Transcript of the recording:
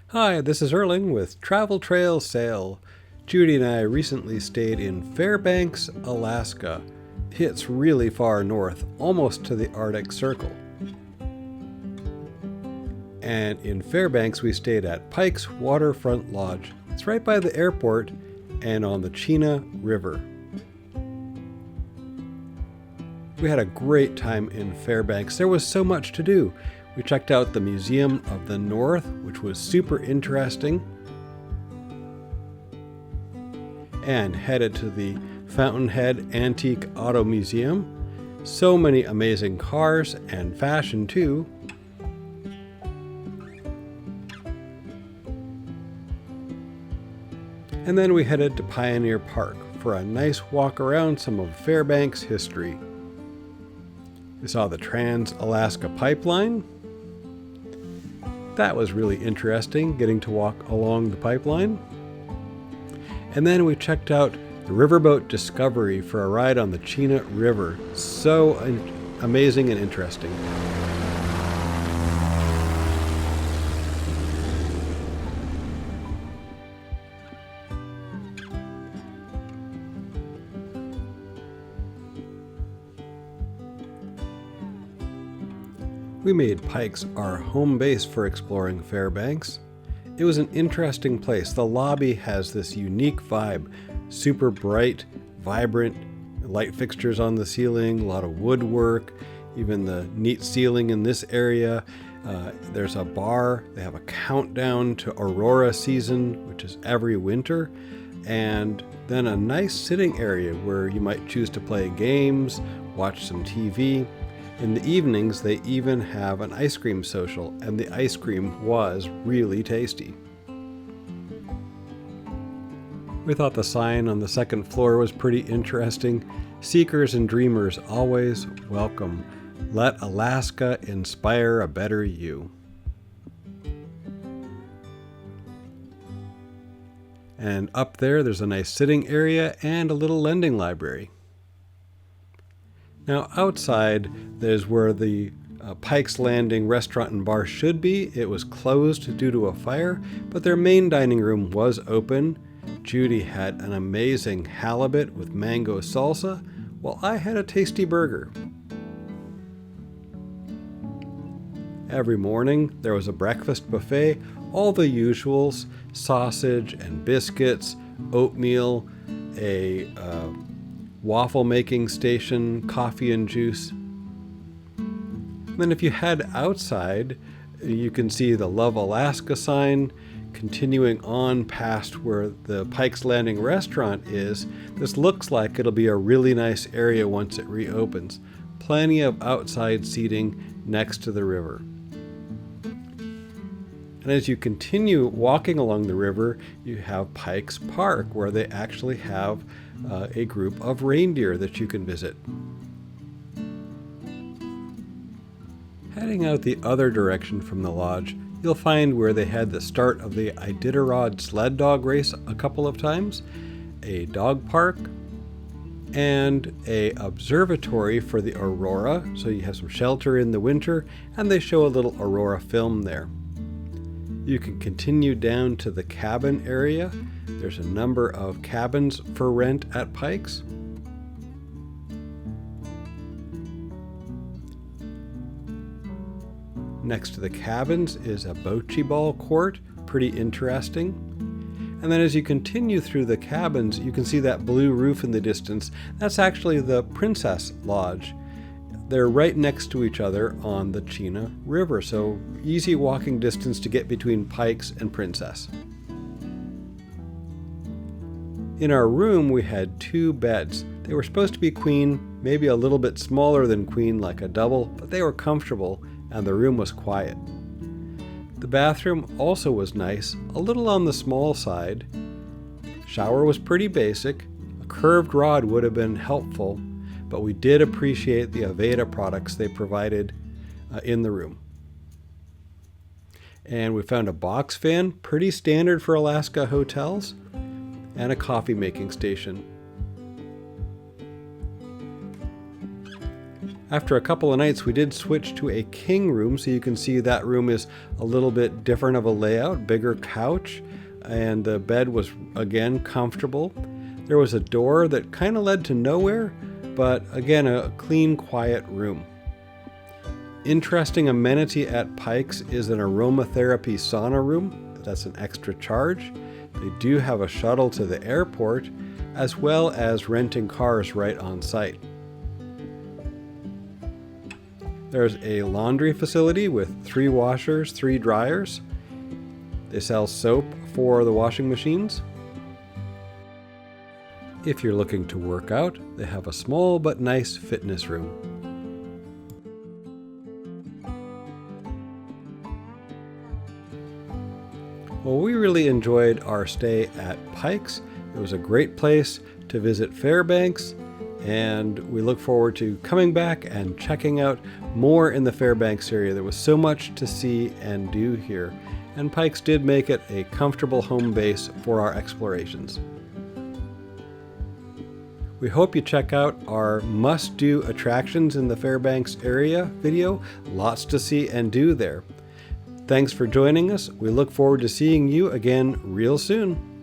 Hi, this is Erling with Travel Trail Sail. Judy and I recently stayed in Fairbanks, Alaska. It's really far north, almost to the Arctic Circle. And in Fairbanks, we stayed at Pikes Waterfront Lodge. It's right by the airport and on the Chena River. We had a great time in Fairbanks. There was so much to do. We checked out the Museum of the North, which was super interesting, and headed to the Fountainhead Antique Auto Museum. So many amazing cars and fashion too. And then we headed to Pioneer Park for a nice walk around some of Fairbanks history. We saw the Trans-Alaska Pipeline. That was really interesting, getting to walk along the pipeline. And then we checked out the Riverboat Discovery for a ride on the Chena River. So amazing and interesting. We made Pikes our home base for exploring Fairbanks. It was an interesting place. The lobby has this unique vibe, super bright, vibrant, light fixtures on the ceiling, a lot of woodwork, even the neat ceiling in this area. There's a bar. They have a countdown to Aurora season, which is every winter, and then a nice sitting area where you might choose to play games, watch some TV. In the evenings, they even have an ice cream social, and the ice cream was really tasty. We thought the sign on the second floor was pretty interesting. Seekers and dreamers always welcome. Let Alaska inspire a better you. And up there's a nice sitting area and a little lending library. Now outside, there's where the Pike's Landing restaurant and bar should be. It was closed due to a fire, but their main dining room was open. Judy had an amazing halibut with mango salsa, while I had a tasty burger. Every morning, there was a breakfast buffet, all the usuals, sausage and biscuits, oatmeal, a waffle making station, coffee and juice. And then if you head outside, you can see the Love Alaska sign. Continuing on past where the Pike's Landing restaurant is, this looks like it'll be a really nice area once it reopens. Plenty of outside seating next to the river. And as you continue walking along the river, you have Pikes Park, where they actually have a group of reindeer that you can visit. Heading out the other direction from the lodge, you'll find where they had the start of the Iditarod sled dog race a couple of times, a dog park, and a observatory for the aurora, so you have some shelter in the winter, and they show a little aurora film there. You can continue down to the cabin area. There's a number of cabins for rent at Pikes. Next to the cabins is a bocce ball court, pretty interesting. And then as you continue through the cabins, you can see that blue roof in the distance. That's actually the Princess Lodge. They're right next to each other on the Chena River, so easy walking distance to get between Pikes and Princess. In our room, we had 2 beds. They were supposed to be queen, maybe a little bit smaller than queen, like a double, but they were comfortable, and the room was quiet. The bathroom also was nice, a little on the small side. Shower was pretty basic. A curved rod would have been helpful, but we did appreciate the Aveda products they provided in the room. And we found a box fan, pretty standard for Alaska hotels, and a coffee making station. After a couple of nights, we did switch to a king room, so you can see that room is a little bit different of a layout, bigger couch, and the bed was again comfortable. There was a door that kind of led to nowhere, but again, a clean, quiet room. Interesting amenity at Pikes is an aromatherapy sauna room. That's an extra charge. They do have a shuttle to the airport, as well as renting cars right on site. There's a laundry facility with 3 washers, 3 dryers. They sell soap for the washing machines. If you're looking to work out, they have a small but nice fitness room. Well, we really enjoyed our stay at Pikes. It was a great place to visit Fairbanks, and we look forward to coming back and checking out more in the Fairbanks area. There was so much to see and do here, and Pikes did make it a comfortable home base for our explorations. We hope you check out our must-do attractions in the Fairbanks area video. Lots to see and do there. Thanks for joining us. We look forward to seeing you again real soon.